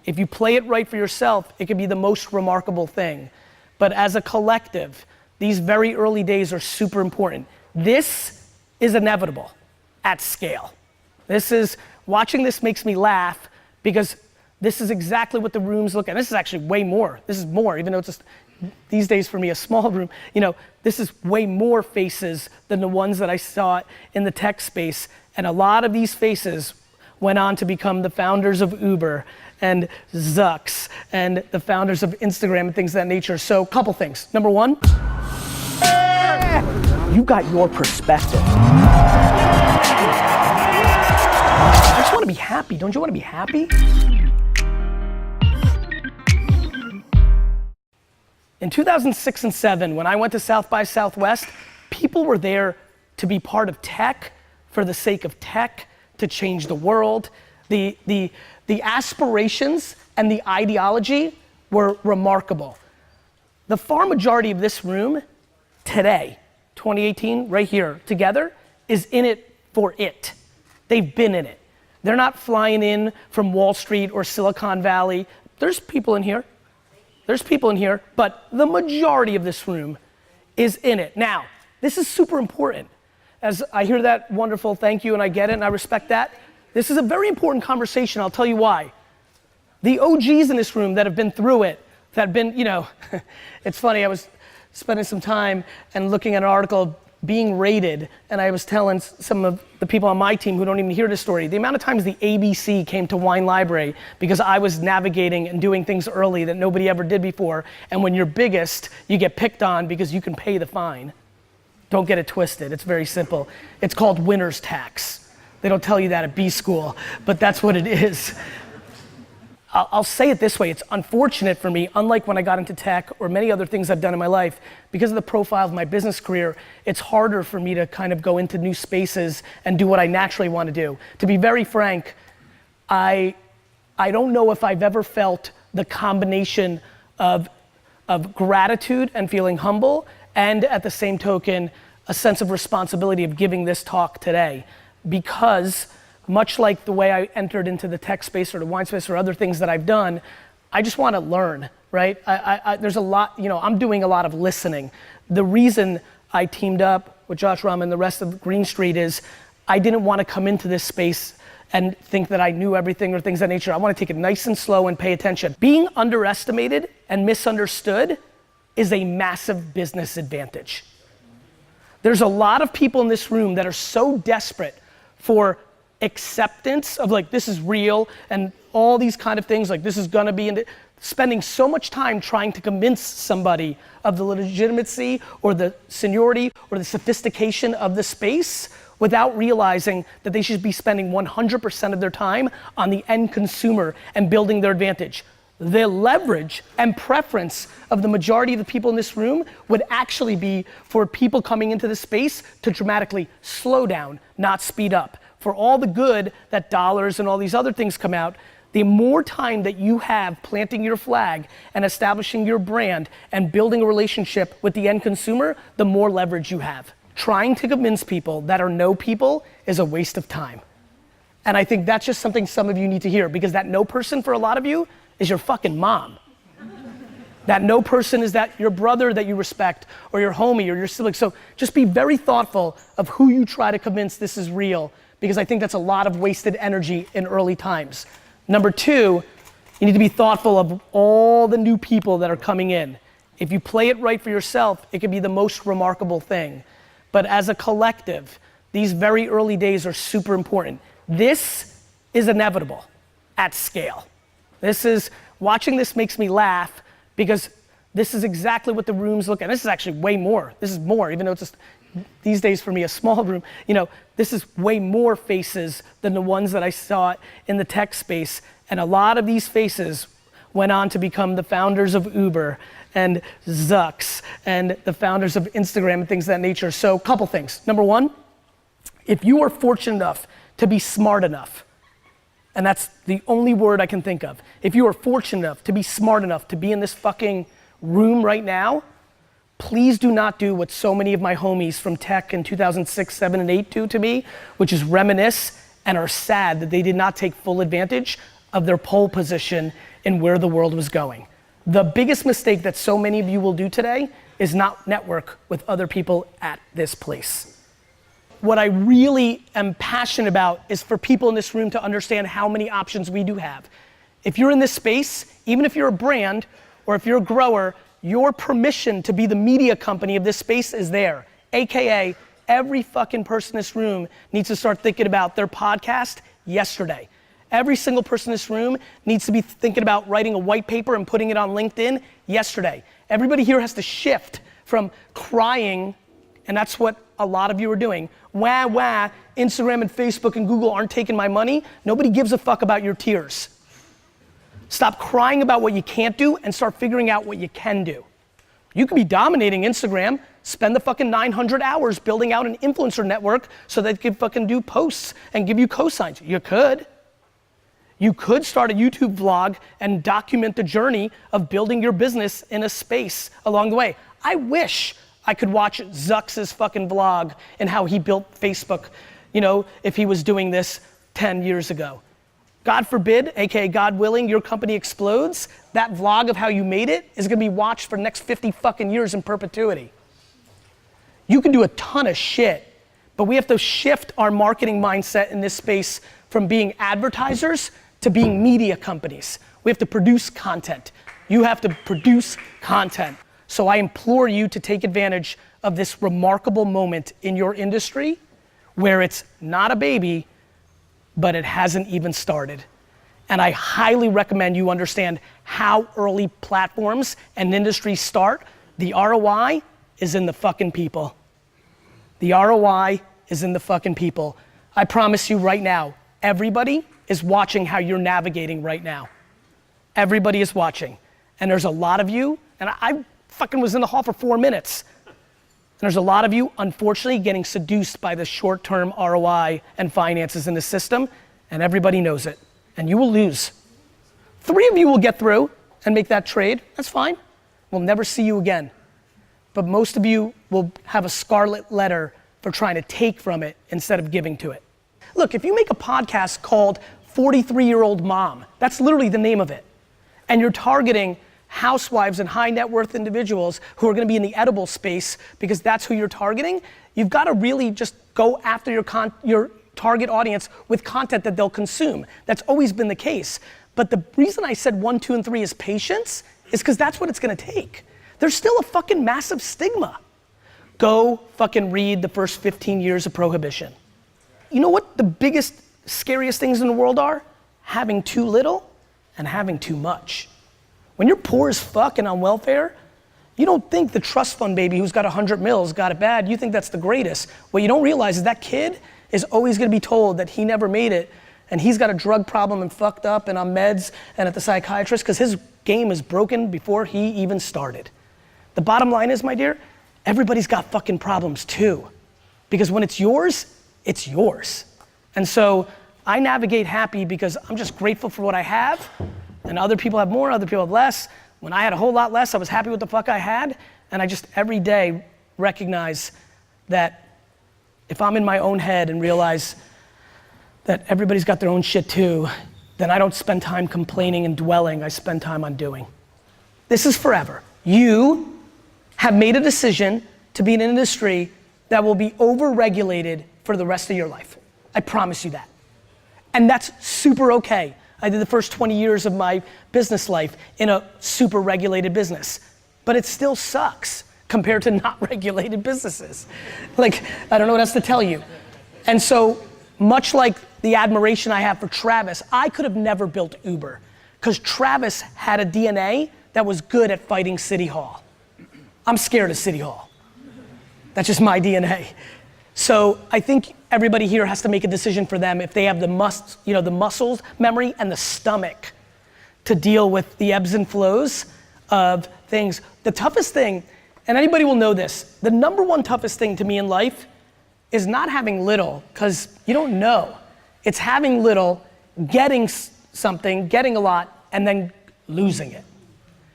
If you play it right for yourself, it can be the most remarkable thing. But as a collective, these very early days are super important. This is inevitable at scale. Watching this makes me laugh because this is exactly what the rooms look at. This is actually way more. This is more, even though it's just, these days for me, a small room. This is way more faces than the ones that I saw in the tech space. And a lot of these faces went on to become the founders of Uber and Zucks and the founders of Instagram and things of that nature. So a couple things. Number one, you got your perspective. I just want to be happy. Don't you want to be happy? In 2006 and 2007, when I went to South by Southwest, people were there to be part of tech for the sake of tech, to change the world. The aspirations and the ideology were remarkable. The far majority of this room today, 2018, right here, together, is in it for it. They've been in it. They're not flying in from Wall Street or Silicon Valley. There's people in here. But the majority of this room is in it. Now, this is super important. As I hear that wonderful thank you and I get it and I respect that, this is a very important conversation. I'll tell you why. The OGs in this room that have been through it, that have been, it's funny, I was spending some time and looking at an article being rated, and I was telling some of the people on my team who don't even hear this story, the amount of times the ABC came to Wine Library because I was navigating and doing things early that nobody ever did before, and when you're biggest, you get picked on because you can pay the fine. Don't get it twisted, it's very simple. It's called winner's tax. They don't tell you that at B school, but that's what it is. I'll say it this way, it's unfortunate for me, unlike when I got into tech or many other things I've done in my life, because of the profile of my business career, it's harder for me to kind of go into new spaces and do what I naturally want to do. To be very frank, I don't know if I've ever felt the combination of gratitude and feeling humble, and at the same token, a sense of responsibility of giving this talk today. Because much like the way I entered into the tech space or the wine space or other things that I've done, I just want to learn, right? There's a lot, I'm doing a lot of listening. The reason I teamed up with Josh Rama and the rest of Green Street is I didn't want to come into this space and think that I knew everything or things of that nature. I want to take it nice and slow and pay attention. Being underestimated and misunderstood is a massive business advantage. There's a lot of people in this room that are so desperate for acceptance of like, this is real and all these kind of things, like this is gonna be, spending so much time trying to convince somebody of the legitimacy or the seniority or the sophistication of the space without realizing that they should be spending 100% of their time on the end consumer and building their advantage. The leverage and preference of the majority of the people in this room would actually be for people coming into the space to dramatically slow down, not speed up. For all the good that dollars and all these other things come out, the more time that you have planting your flag and establishing your brand and building a relationship with the end consumer, the more leverage you have. Trying to convince people that are no people is a waste of time. And I think that's just something some of you need to hear, because that no person for a lot of you is your fucking mom. That no person is that your brother that you respect or your homie or your sibling. So just be very thoughtful of who you try to convince this is real, because I think that's a lot of wasted energy in early times. Number two, you need to be thoughtful of all the new people that are coming in. If you play it right for yourself, it can be the most remarkable thing. But as a collective, these very early days are super important. This is inevitable at scale. Watching this makes me laugh because this is exactly what the rooms look at. This is actually way more. This is more, even though it's just, these days for me, a small room. This is way more faces than the ones that I saw in the tech space. And a lot of these faces went on to become the founders of Uber and Zucks and the founders of Instagram and things of that nature. So a couple things. Number one, if you are fortunate enough to be smart enough, and that's the only word I can think of, if you are fortunate enough to be smart enough to be in this fucking room right now, please do not do what so many of my homies from tech in 2006, 7, and 8 do to me, which is reminisce and are sad that they did not take full advantage of their pole position in where the world was going. The biggest mistake that so many of you will do today is not network with other people at this place. What I really am passionate about is for people in this room to understand how many options we do have. If you're in this space, even if you're a brand or if you're a grower, your permission to be the media company of this space is there. AKA, every fucking person in this room needs to start thinking about their podcast yesterday. Every single person in this room needs to be thinking about writing a white paper and putting it on LinkedIn yesterday. Everybody here has to shift from crying, and that's what a lot of you are doing. Wah, wah, Instagram and Facebook and Google aren't taking my money. Nobody gives a fuck about your tears. Stop crying about what you can't do and start figuring out what you can do. You could be dominating Instagram, spend the fucking 900 hours building out an influencer network so they can fucking do posts and give you cosigns. You could. You could start a YouTube vlog and document the journey of building your business in a space along the way. I wish I could watch Zuck's fucking vlog and how he built Facebook, you know, if he was doing this 10 years ago. God forbid, AKA God willing, your company explodes, that vlog of how you made it is gonna be watched for the next 50 fucking years in perpetuity. You can do a ton of shit, but we have to shift our marketing mindset in this space from being advertisers to being media companies. We have to produce content. You have to produce content. So I implore you to take advantage of this remarkable moment in your industry where it's not a baby, but it hasn't even started. And I highly recommend you understand how early platforms and industries start. The ROI is in the fucking people. The ROI is in the fucking people. I promise you right now, everybody is watching how you're navigating right now. Everybody is watching. And there's a lot of you, and I fucking was in the hall for 4 minutes. And there's a lot of you, unfortunately, getting seduced by the short-term ROI and finances in the system, and everybody knows it. And you will lose. 3 of you will get through and make that trade, that's fine. We'll never see you again. But most of you will have a scarlet letter for trying to take from it instead of giving to it. Look, if you make a podcast called 43-Year-Old Mom, that's literally the name of it, and you're targeting housewives and high net worth individuals who are gonna be in the edible space because that's who you're targeting, you've gotta really just go after your target audience with content that they'll consume. That's always been the case. But the reason I said 1, 2, and 3 is patience is because that's what it's gonna take. There's still a fucking massive stigma. Go fucking read the first 15 years of prohibition. You know what the biggest, scariest things in the world are? Having too little and having too much. When you're poor as fuck and on welfare, you don't think the trust fund baby who's got 100 mils got it bad, you think that's the greatest. What you don't realize is that kid is always gonna be told that he never made it and he's got a drug problem and fucked up and on meds and at the psychiatrist because his game is broken before he even started. The bottom line is, my dear, everybody's got fucking problems too. Because when it's yours, it's yours. And so I navigate happy because I'm just grateful for what I have, and other people have more, other people have less. When I had a whole lot less, I was happy with the fuck I had, and I just every day recognize that if I'm in my own head and realize that everybody's got their own shit too, then I don't spend time complaining and dwelling, I spend time on doing. This is forever. You have made a decision to be in an industry that will be over-regulated for the rest of your life. I promise you that. And that's super okay. I did the first 20 years of my business life in a super regulated business, but it still sucks compared to not regulated businesses. Like, I don't know what else to tell you. And so, much like the admiration I have for Travis, I could have never built Uber because Travis had a DNA that was good at fighting City Hall. I'm scared of City Hall. That's just my DNA. So I think everybody here has to make a decision for them if they have the muscles memory and the stomach to deal with the ebbs and flows of things. The toughest thing, and anybody will know this, the number one toughest thing to me in life is not having little, because you don't know. It's having little, getting something, getting a lot, and then losing it.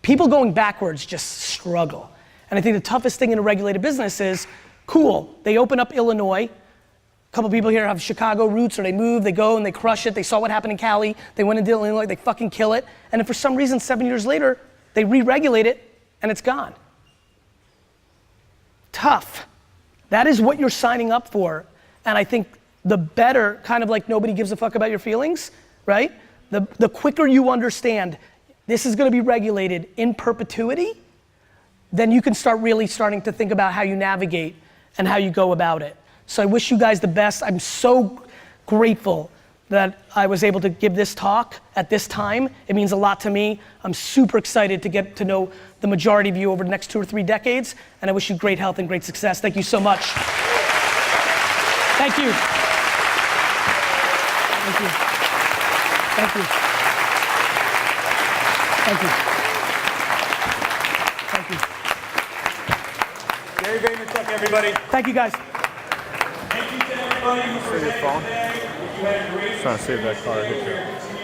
People going backwards just struggle. And I think the toughest thing in a regulated business is, cool, they open up Illinois, couple people here have Chicago roots, or they move, they go and they crush it. They saw what happened in Cali. They went into Illinois, they fucking kill it. And then for some reason, 7 years later, they re-regulate it and it's gone. Tough. That is what you're signing up for. And I think the better, kind of like nobody gives a fuck about your feelings, right? The quicker you understand this is gonna be regulated in perpetuity, then you can start really starting to think about how you navigate and how you go about it. So I wish you guys the best. I'm so grateful that I was able to give this talk at this time. It means a lot to me. I'm super excited to get to know the majority of you over the next 2 or 3 decades, and I wish you great health and great success. Thank you so much. Thank you. Thank you. Thank you. Thank you. Thank you. Gary Vee, everybody. Thank you, guys. Thank you to everybody who presented today. You had a great Trying to save that car.